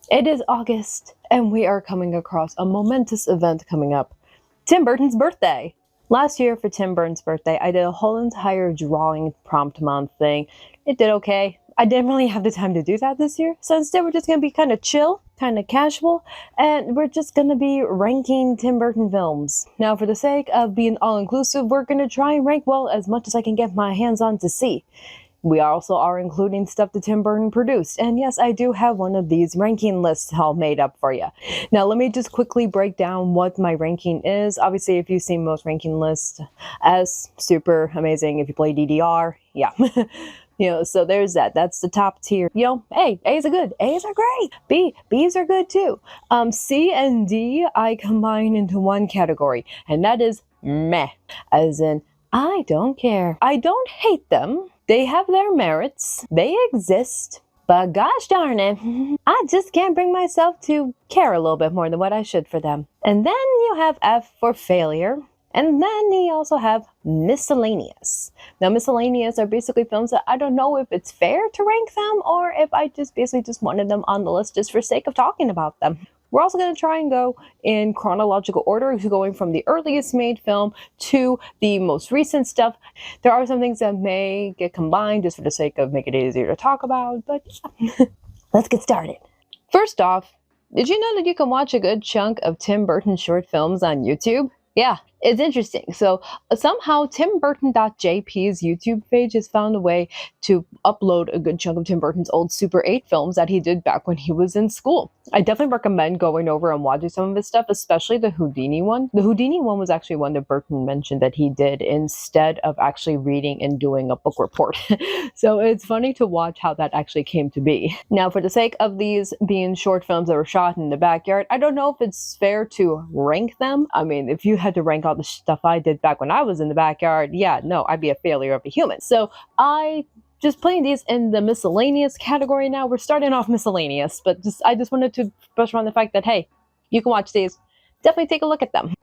It is August, and we are coming across a momentous event coming up. Tim Burton's birthday! Last year for Tim Burton's birthday, I did a whole entire drawing prompt month thing. It did okay. I didn't really have the time to do that this year, so instead we're just gonna be kind of chill, kind of casual, and we're just gonna be ranking Tim Burton films. Now, for the sake of being all-inclusive, we're gonna try and rank, well, as much as I can get my hands on to see. We also are including stuff that Tim Burton produced. And yes, I do have one of these ranking lists all made up for you. Now, let me just quickly break down what my ranking is. Obviously, if you've seen most ranking lists, S, super amazing. If you play DDR, yeah. So there's that. That's the top tier. A, A's are good. A's are great. B's are good too. C and D, I combine into one category, and that is meh. As in, I don't care. I don't hate them. They have their merits. They exist. But gosh darn it, I just can't bring myself to care a little bit more than what I should for them. And then you have F for failure. And then you also have miscellaneous. Now, miscellaneous are basically films that I don't know if it's fair to rank them or if I just basically just wanted them on the list just for sake of talking about them. We're also going to try and go in chronological order, going from the earliest made film to the most recent stuff. There are some things that may get combined just for the sake of making it easier to talk about, but yeah. Let's get started. First off, did you know that you can watch a good chunk of Tim Burton short films on YouTube? Yeah, it's interesting. So somehow timburton.jp's YouTube page has found a way to upload a good chunk of Tim Burton's old Super 8 films that he did back when he was in school. I definitely recommend going over and watching some of his stuff, especially the Houdini one. The Houdini one was actually one that Burton mentioned that he did instead of actually reading and doing a book report. So it's funny to watch how that actually came to be. Now, for the sake of these being short films that were shot in the backyard, I don't know if it's fair to rank them. I mean, if you had to rank all the stuff I did back when I was in the backyard, yeah, no, I'd be a failure of a human. So I just putting these in the miscellaneous category now. We're starting off miscellaneous, but I just wanted to brush around the fact that, hey, you can watch these. Definitely take a look at them.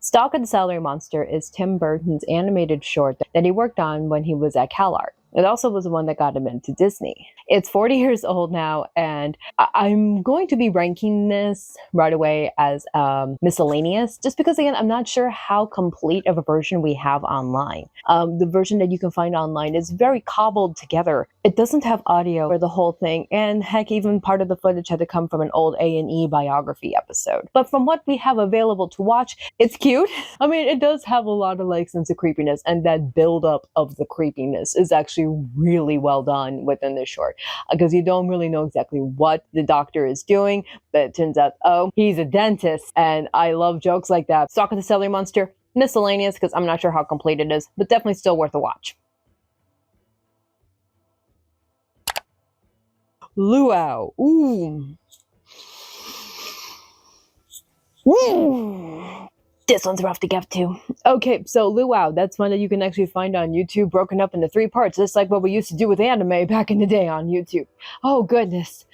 Stalk of the Celery Monster is Tim Burton's animated short that he worked on when he was at CalArt. It also was the one that got him into Disney. It's 40 years old now, and I'm going to be ranking this right away as miscellaneous, just because, again, I'm not sure how complete of a version we have online. The version that you can find online is very cobbled together. It doesn't have audio for the whole thing, and heck, even part of the footage had to come from an old A&E biography episode. But from what we have available to watch, it's cute. I mean, it does have a lot of sense of creepiness, and that build-up of the creepiness is actually really well done within this short, because you don't really know exactly what the doctor is doing, but it turns out, oh, he's a dentist, and I love jokes like that. Stalk of the Celery Monster, miscellaneous, because I'm not sure how complete it is, but definitely still worth a watch. Luau. Ooh. Ooh. This one's rough to get to. Okay, so Luau, that's one that you can actually find on YouTube, broken up into 3 parts, just like what we used to do with anime back in the day on YouTube. Oh, goodness.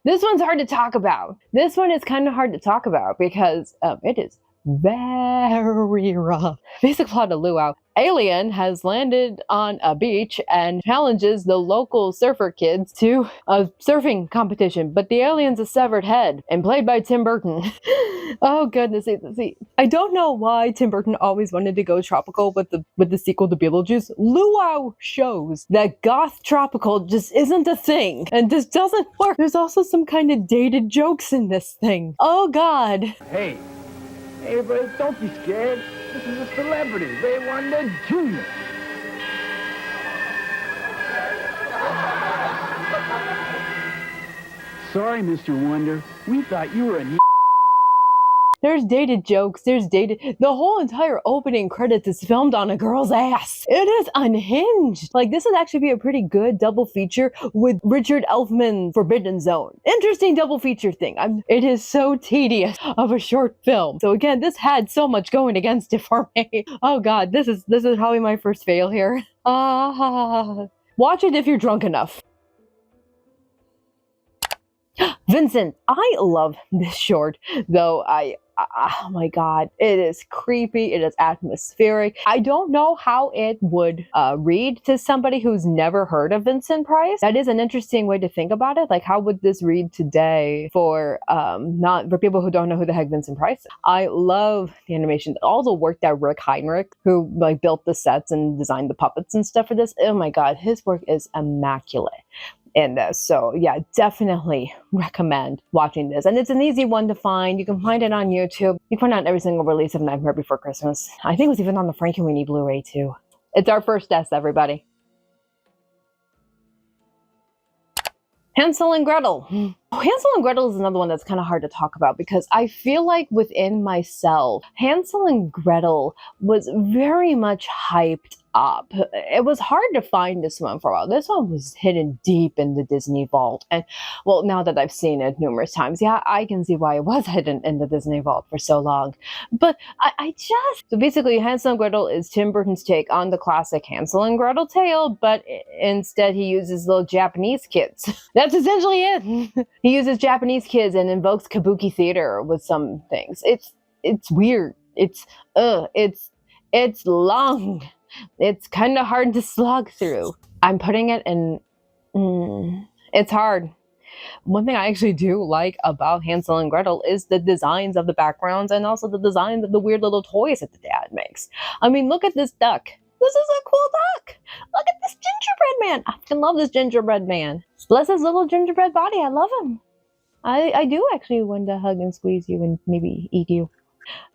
This one's hard to talk about. This one is kind of hard to talk about because it is very rough. Basic plot of Luau. Alien has landed on a beach and challenges the local surfer kids to a surfing competition, but the alien's a severed head and played by Tim Burton. Oh goodness, see, I don't know why Tim Burton always wanted to go tropical with the sequel to Beetlejuice. Luau shows that goth tropical just isn't a thing and just doesn't work. There's also some kind of dated jokes in this thing. Oh god. Hey, but don't be scared. This is a celebrity. They won the Junior. Sorry, Mr. Wonder. We thought you were a There's dated jokes, the whole entire opening credits is filmed on a girl's ass. It is unhinged. This would actually be a pretty good double feature with Richard Elfman's Forbidden Zone. Interesting double feature thing. It is so tedious of a short film. So again, this had so much going against it for me. Oh god, this is probably my first fail here. Watch it if you're drunk enough. Vincent, I love this short, though I oh my god, it is creepy, it is atmospheric. I don't know how it would read to somebody who's never heard of Vincent Price. That is an interesting way to think about it. Like, how would this read today for not for people who don't know who the heck Vincent Price is? I love the animation, all the work that Rick Heinrich, who like built the sets and designed the puppets and stuff for this. Oh my god, his work is immaculate in this. So yeah, definitely recommend watching this. And it's an easy one to find. You can find it on YouTube. You can find out every single release of Nightmare Before Christmas. I think it was even on the Frankenweenie Blu-ray too. It's our first test, everybody. Hansel and Gretel. Hansel and Gretel is another one that's kind of hard to talk about because I feel like within myself, Hansel and Gretel was very much hyped up. It was hard to find this one for a while. This one was hidden deep in the Disney vault. And well, now that I've seen it numerous times, yeah, I can see why it was hidden in the Disney vault for so long. But so basically, Hansel and Gretel is Tim Burton's take on the classic Hansel and Gretel tale, but instead he uses little Japanese kids. That's essentially it. He uses Japanese kids and invokes kabuki theater with some things. It's weird. It's long. It's kind of hard to slog through. I'm putting it in. It's hard. One thing I actually do like about Hansel and Gretel is the designs of the backgrounds and also the designs of the weird little toys that the dad makes. I mean, look at this duck. This is a cool duck. Look at this gingerbread man. I fucking love this gingerbread man. Bless his little gingerbread body. I love him. I do actually want to hug and squeeze you and maybe eat you.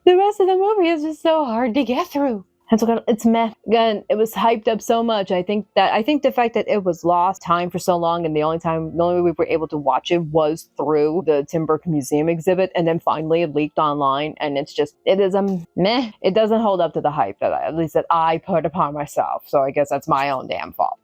The rest of the movie is just so hard to get through. It's meh. Again, it was hyped up so much. I think the fact that it was lost time for so long, and the only way we were able to watch it was through the Tim Burton Museum exhibit, and then finally it leaked online, and it is a meh. It doesn't hold up to the hype that I put upon myself. So I guess that's my own damn fault.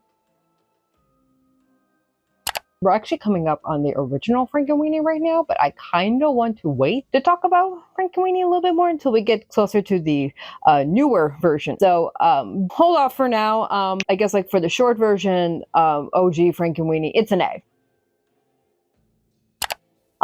We're actually coming up on the original Frankenweenie right now, but I kind of want to wait to talk about Frankenweenie a little bit more until we get closer to the newer version. So hold off for now. I guess like for the short version, OG Frankenweenie, it's an A.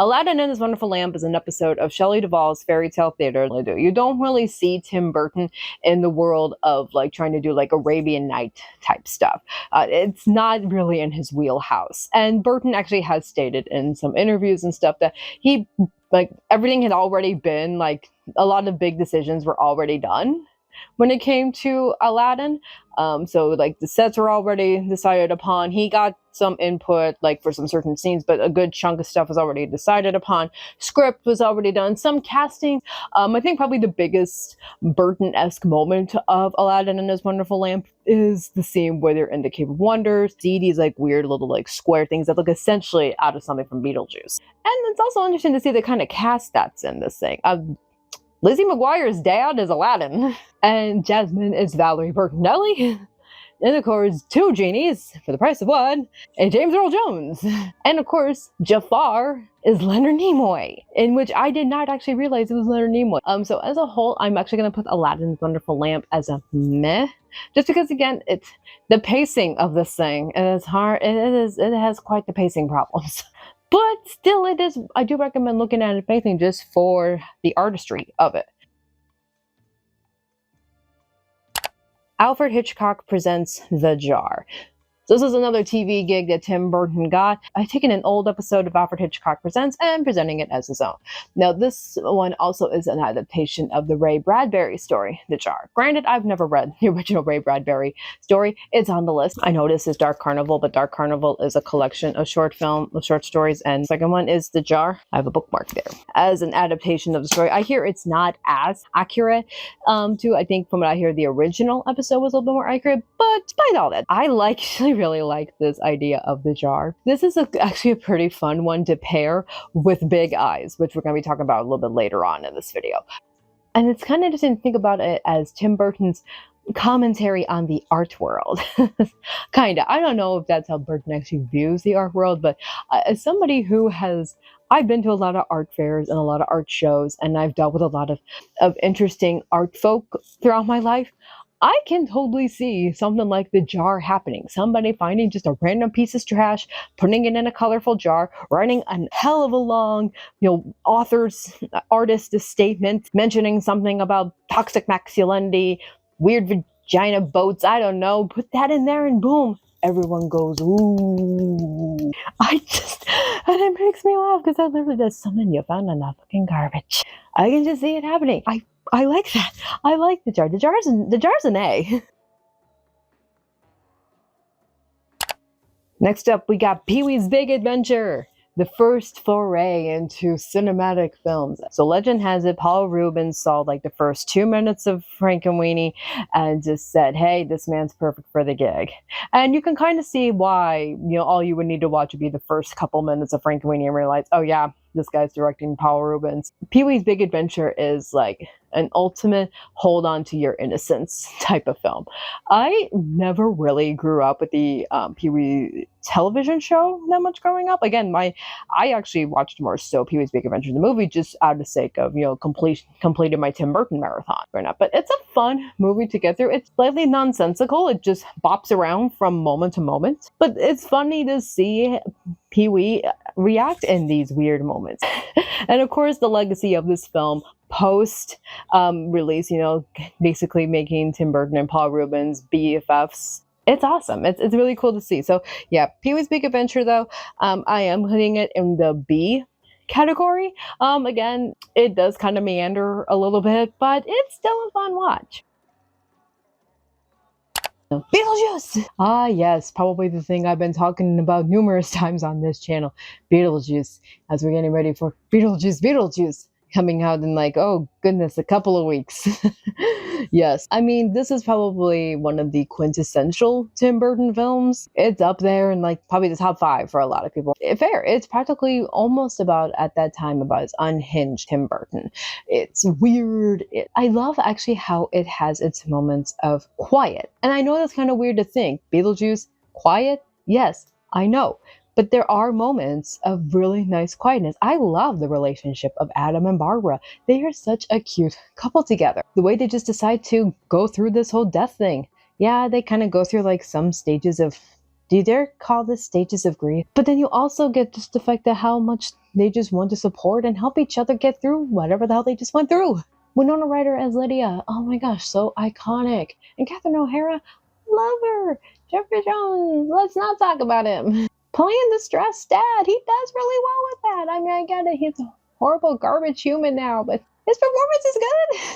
Aladdin and His Wonderful Lamp is an episode of Shelley Duvall's fairy tale theater. You don't really see Tim Burton in the world of like trying to do like Arabian Night type stuff. It's not really in his wheelhouse. And Burton actually has stated in some interviews and stuff that he, like, everything had already been, like, a lot of big decisions were already done when it came to Aladdin. So like the sets were already decided upon. He got some input like for some certain scenes, but a good chunk of stuff was already decided upon. Script was already done. Some casting. I think probably the biggest Burton-esque moment of Aladdin and His Wonderful Lamp is the scene where they're in the Cave of Wonders. See these like weird little like square things that look essentially out of something from Beetlejuice. And it's also interesting to see the kind of cast that's in this thing. Lizzie McGuire's dad is Aladdin, and Jasmine is Valerie Bertinelli, and of course, two genies for the price of one, and James Earl Jones. And of course, Jafar is Leonard Nimoy, in which I did not actually realize it was Leonard Nimoy. So as a whole, I'm actually going to put Aladdin's Wonderful Lamp as a meh, just because again, it's the pacing of this thing, and it's hard. It has quite the pacing problems. But still, I do recommend looking at it pacing just for the artistry of it. Alfred Hitchcock presents The Jar. So this is another TV gig that Tim Burton got. I've taken an old episode of Alfred Hitchcock Presents and presenting it as his own. Now this one also is an adaptation of the Ray Bradbury story, The Jar. Granted, I've never read the original Ray Bradbury story. It's on the list. I know this is Dark Carnival, but Dark Carnival is a collection of short stories, and the second one is The Jar. I have a bookmark there. As an adaptation of the story, I hear it's not as accurate to, I think from what I hear, the original episode was a little bit more accurate, but despite all that, I really like this idea of The Jar. This is actually a pretty fun one to pair with Big Eyes, which we're going to be talking about a little bit later on in this video. And it's kind of interesting to think about it as Tim Burton's commentary on the art world. Kinda. I don't know if that's how Burton actually views the art world, but as somebody who I've been to a lot of art fairs and a lot of art shows, and I've dealt with a lot of interesting art folk throughout my life. I can totally see something like the jar happening. Somebody finding just a random piece of trash, putting it in a colorful jar, writing a hell of a long, artist statement, mentioning something about toxic masculinity, weird vagina boats. I don't know. Put that in there, and boom, everyone goes ooh. And it makes me laugh because that literally does something you found in that fucking garbage. I can just see it happening. I like that. I like the jar. The jar's an A. Next up, we got Pee-wee's Big Adventure, the first foray into cinematic films. So legend has it, Paul Rubens saw like the first 2 minutes of Frankenweenie and just said, hey, this man's perfect for the gig. And you can kind of see why, all you would need to watch would be the first couple minutes of Frankenweenie and realize, oh yeah, this guy's directing Paul Rubens. Pee-wee's Big Adventure is like an ultimate hold on to your innocence type of film. I never really grew up with the Pee-wee television show that much growing up. Again, I actually watched more so Pee-wee's Big Adventure, the movie, just out of the sake of completed my Tim Burton marathon right now. But it's a fun movie to get through. It's slightly nonsensical. It just bops around from moment to moment, but it's funny to see Pee-wee react in these weird moments. And of course, the legacy of this film post release, basically making Tim Burton and Paul Rubens BFFs. It's awesome. It's really cool to see. So yeah, Pee-wee's Big Adventure though, I am putting it in the B category. Again, it does kind of meander a little bit, but it's still a fun watch. Beetlejuice! Ah, yes, probably the thing I've been talking about numerous times on this channel. Beetlejuice, as we're getting ready for Beetlejuice, coming out in like, oh goodness, a couple of weeks. Yes, I mean, this is probably one of the quintessential Tim Burton films. It's up there in like probably the top 5 for a lot of people. Fair, it's practically almost about at that time about as unhinged Tim Burton. It's weird. I love actually how it has its moments of quiet. And I know that's kind of weird to think. Beetlejuice, quiet? Yes, I know. But there are moments of really nice quietness. I love the relationship of Adam and Barbara. They are such a cute couple together. The way they just decide to go through this whole death thing. Yeah, they kind of go through like some stages of, do you dare call this stages of grief? But then you also get just the fact that how much they just want to support and help each other get through whatever the hell they just went through. Winona Ryder as Lydia. Oh my gosh, so iconic. And Catherine O'Hara, love her. Jeffrey Jones, let's not talk about him. Playing the stressed dad, he does really well with that. I mean, I get it, he's a horrible garbage human now, but his performance is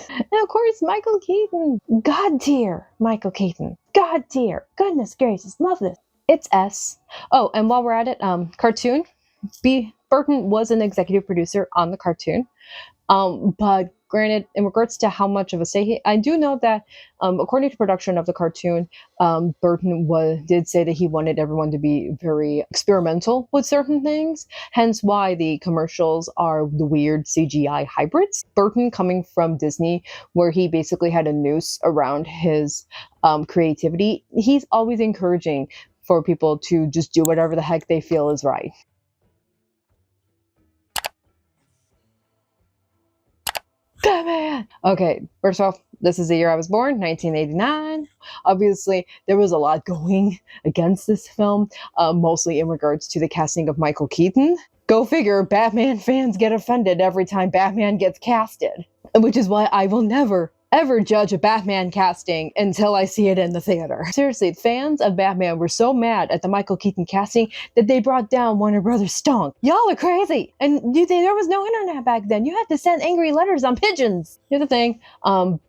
good. And of course, Michael Keaton, God tier. Michael Keaton, God tier. Goodness gracious, love this. It's S. Oh, and while we're at it, cartoon. Burton was an executive producer on the cartoon. But granted, in regards to how much of a say I do know that, according to production of the cartoon, Burton did say that he wanted everyone to be very experimental with certain things, hence why the commercials are the weird CGI hybrids. Burton, coming from Disney, where he basically had a noose around his creativity, he's always encouraging for people to just do whatever the heck they feel is right. Batman! Okay, first off, this is the year I was born, 1989. Obviously, there was a lot going against this film, mostly in regards to the casting of Michael Keaton. Go figure, Batman fans get offended every time Batman gets casted. Which is why I will never, ever judge a Batman casting until I see it in the theater. Seriously, fans of Batman were so mad at the Michael Keaton casting that they brought down Warner Brothers Stonk. Y'all are crazy! And there was no internet back then. You had to send angry letters on pigeons. Here's the thing,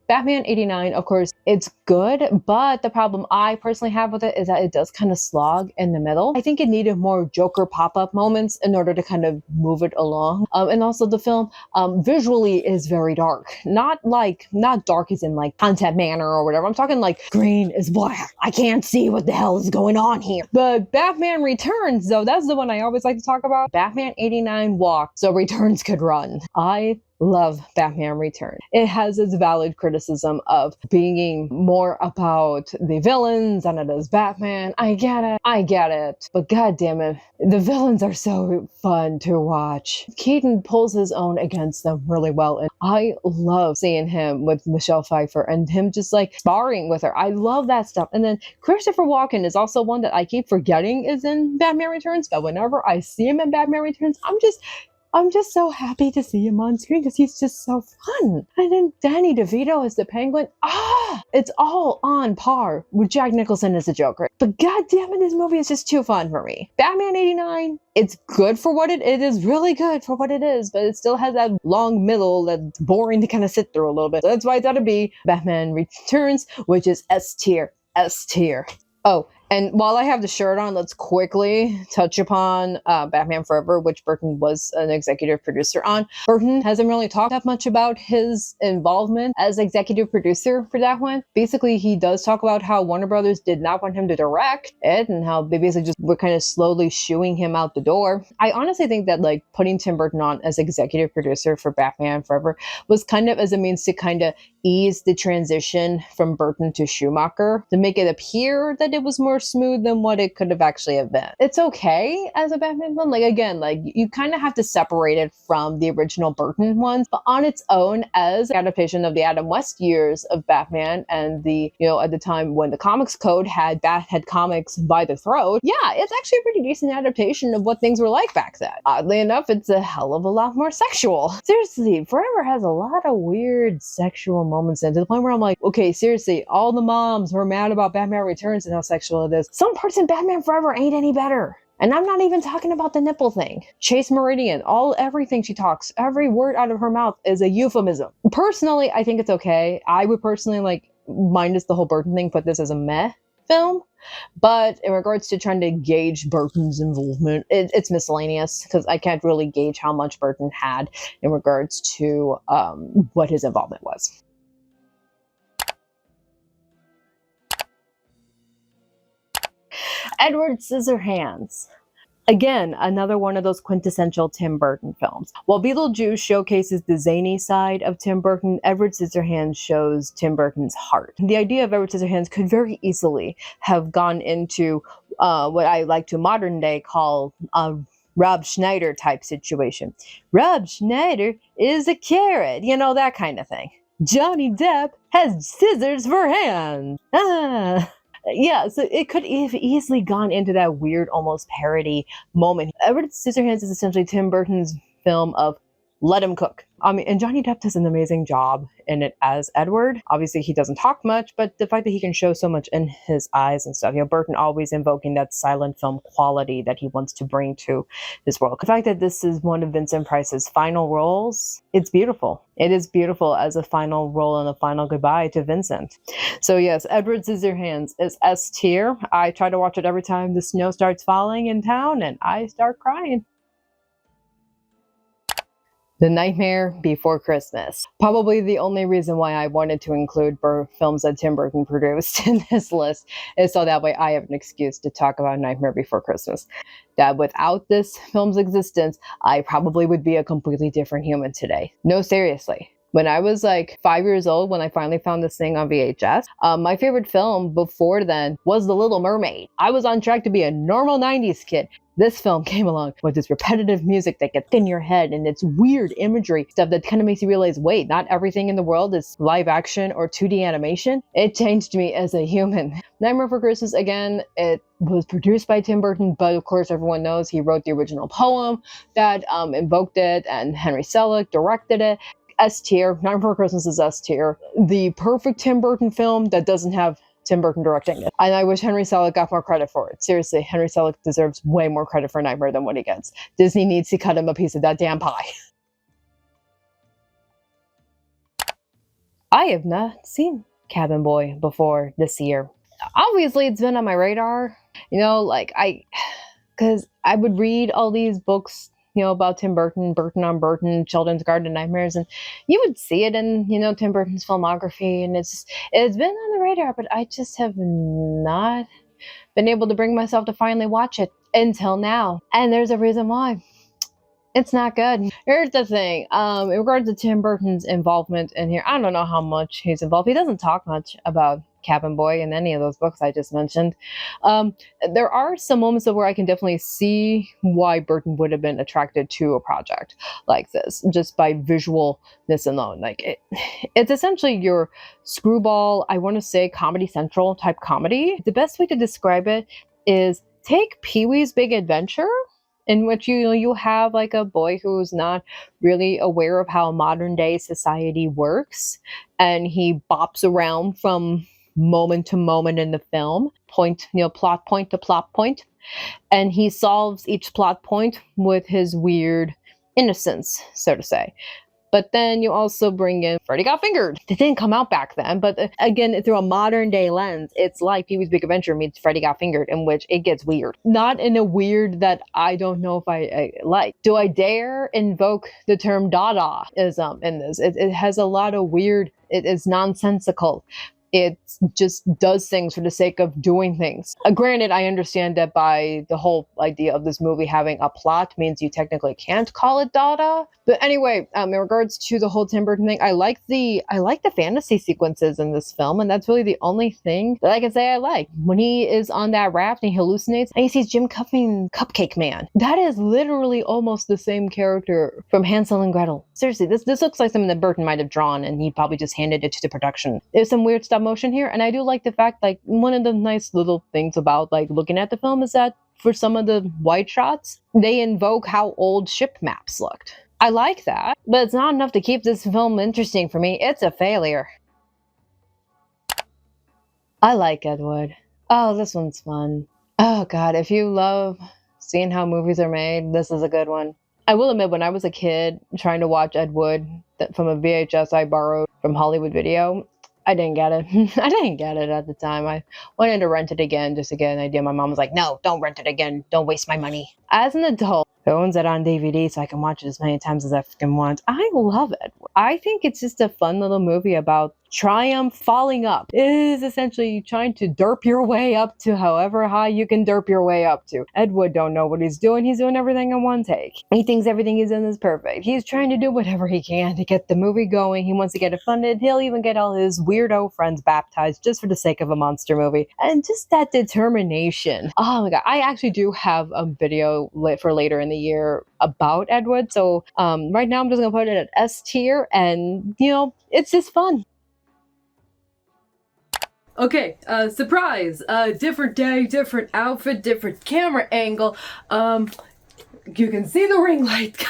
Batman 89, of course, it's good, but the problem I personally have with it is that it does kind of slog in the middle. I think it needed more Joker pop-up moments in order to kind of move it along. And also the film visually is very dark. Not dark as in like Content Manor or whatever. I'm talking like green is black. I can't see what the hell is going on here. But Batman Returns, though, that's the one I always like to talk about. Batman 89 walked so Returns could run. I love Batman Returns. It has its valid criticism of being more about the villains than it is Batman. I get it. I get it. But god damn it, the villains are so fun to watch. Keaton pulls his own against them really well, and I love seeing him with Michelle Pfeiffer and him just like sparring with her. I love that stuff. And then Christopher Walken is also one that I keep forgetting is in Batman Returns, but whenever I see him in Batman Returns, I'm just so happy to see him on screen because he's just so fun. And then Danny DeVito as the Penguin. It's all on par with Jack Nicholson as the Joker. But god damn it, this movie is just too fun for me. Batman 89, it's good for what it is really good for what it is, but it still has that long middle that's boring to kind of sit through a little bit. So that's why it's gotta be Batman Returns, which is S tier. S tier. Oh, and while I have the shirt on, let's quickly touch upon Batman Forever, which Burton was an executive producer on. Burton hasn't really talked that much about his involvement as executive producer for that one. Basically, he does talk about how Warner Brothers did not want him to direct it and how they basically just were kind of slowly shooing him out the door. I honestly think that like putting Tim Burton on as executive producer for Batman Forever was kind of as a means to kind of ease the transition from Burton to Schumacher to make it appear that it was more smooth than what it could have actually have been. It's okay as a Batman film. Like again, like you kind of have to separate it from the original Burton ones, but on its own as an adaptation of the Adam West years of Batman and the, you know, at the time when the Comics Code had comics by the throat, yeah, it's actually a pretty decent adaptation of what things were like back then. Oddly enough, it's a hell of a lot more sexual. Seriously, Forever has a lot of weird sexual moments in to the point where I'm like, okay, seriously, all the moms were mad about Batman Returns and how sexual it is. Some parts in Batman Forever ain't any better. And I'm not even talking about the nipple thing. Chase Meridian, everything she talks, every word out of her mouth is a euphemism. Personally, I think it's okay. I would personally like, minus the whole Burton thing, put this as a meh film. But in regards to trying to gauge Burton's involvement, it's miscellaneous because I can't really gauge how much Burton had in regards to what his involvement was. Edward Scissorhands. Again, another one of those quintessential Tim Burton films. While Beetlejuice showcases the zany side of Tim Burton, Edward Scissorhands shows Tim Burton's heart. The idea of Edward Scissorhands could very easily have gone into what I like to modern day call a Rob Schneider type situation. Rob Schneider is a carrot, you know, that kind of thing. Johnny Depp has scissors for hands. Yeah, so it could have easily gone into that weird, almost parody moment. Edward Scissorhands is essentially Tim Burton's film of let him cook. I mean, and Johnny Depp does an amazing job in it as Edward. Obviously, he doesn't talk much, but the fact that he can show so much in his eyes and stuff, you know, Burton always invoking that silent film quality that he wants to bring to his world. The fact that this is one of Vincent Price's final roles, it's beautiful. It is beautiful as a final role and a final goodbye to Vincent. So yes, Edward Scissorhands is S tier. I try to watch it every time the snow starts falling in town and I start crying. The Nightmare Before Christmas. Probably the only reason why I wanted to include films that Tim Burton produced in this list is so that way I have an excuse to talk about Nightmare Before Christmas. That without this film's existence, I probably would be a completely different human today. No, seriously. When I was like 5 years old, when I finally found this thing on VHS, my favorite film before then was The Little Mermaid. I was on track to be a normal 90s kid. This film came along with this repetitive music that gets in your head and it's weird imagery stuff that kind of makes you realize, wait, not everything in the world is live action or 2D animation. It changed me as a human. Nightmare Before Christmas, again, it was produced by Tim Burton, but of course everyone knows he wrote the original poem that invoked it, and Henry Selick directed it. S tier. Nightmare Before Christmas is S tier. The perfect Tim Burton film that doesn't have Tim Burton directing it. And I wish Henry Selick got more credit for it. Seriously, Henry Selick deserves way more credit for Nightmare than what he gets. Disney needs to cut him a piece of that damn pie. I have not seen Cabin Boy before this year. Obviously, it's been on my radar. You know, like because I would read all these books, you know, about Tim Burton, Burton on Burton, Children's Garden of Nightmares, and you would see it in, you know, Tim Burton's filmography, and it's been on the radar, but I just have not been able to bring myself to finally watch it until now. And there's a reason why. It's not good. Here's the thing. In regards to Tim Burton's involvement in here, I don't know how much he's involved. He doesn't talk much about Cabin Boy in any of those books I just mentioned. Um, there are some moments of where I can definitely see why Burton would have been attracted to a project like this, just by visualness alone. It's essentially your screwball, I want to say Comedy Central type comedy. The best way to describe it is take Pee Wee's Big Adventure, in which you have like a boy who's not really aware of how modern day society works, and he bops around from moment to moment in the film, plot point to plot point, and he solves each plot point with his weird innocence, so to say. But then you also bring in Freddy Got Fingered. It didn't come out back then, but again, through a modern day lens, it's like Pee Wee's Big Adventure meets Freddy Got Fingered, in which it gets weird. Not in a weird that I don't know if I like. Do I dare invoke the term Dadaism in this? It has a lot of weird, it is nonsensical. It just does things for the sake of doing things. Granted, I understand that by the whole idea of this movie having a plot means you technically can't call it Dada. But anyway, in regards to the whole Tim Burton thing, I like the fantasy sequences in this film, and that's really the only thing that I can say I like. When he is on that raft and he hallucinates and he sees Jim Cuffing Cupcake Man. That is literally almost the same character from Hansel and Gretel. Seriously, this looks like something that Burton might have drawn, and he probably just handed it to the production. There's some weird stop motion here, and I do like the fact, like, one of the nice little things about like looking at the film is that for some of the wide shots, they invoke how old ship maps looked. I like that, but it's not enough to keep this film interesting for me. It's a failure. I like Ed Wood. Oh, this one's fun. Oh god, if you love seeing how movies are made, this is a good one. I will admit, when I was a kid trying to watch Ed Wood from a VHS I borrowed from Hollywood Video, I didn't get it. I didn't get it at the time. I wanted to rent it again just to get an idea. My mom was like, no, don't rent it again. Don't waste my money. As an adult who owns it on DVD so I can watch it as many times as I fucking want, I love it. I think it's just a fun little movie about triumph falling up. It is essentially trying to derp your way up to however high you can derp your way up to. Ed Wood don't know what he's doing. He's doing everything in one take. He thinks everything he's in is perfect. He's trying to do whatever he can to get the movie going. He wants to get it funded. He'll even get all his weirdo friends baptized just for the sake of a monster movie. And just that determination. Oh my god. I actually do have a video for later in the year about Ed Wood. So right now I'm just going to put it at S tier, and it's just fun. Okay, surprise! Different day, different outfit, different camera angle. You can see the ring light.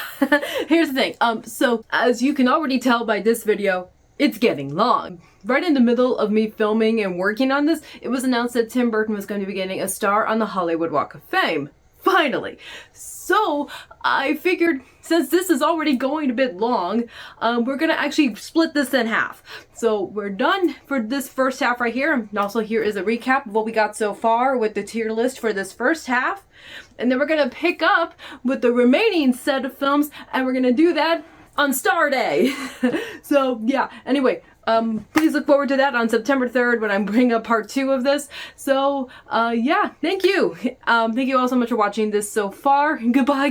Here's the thing. So as you can already tell by this video, it's getting long. Right in the middle of me filming and working on this, it was announced that Tim Burton was going to be getting a star on the Hollywood Walk of Fame. Finally. So I figured, since this is already going a bit long, we're gonna actually split this in half. So we're done for this first half right here. And also here is a recap of what we got so far with the tier list for this first half. And then we're gonna pick up with the remaining set of films, and we're gonna do that on Star Day. So yeah, anyway, please look forward to that on September 3rd when I'm bringing up part 2 of this. So yeah, thank you. Thank you all so much for watching this so far. Goodbye.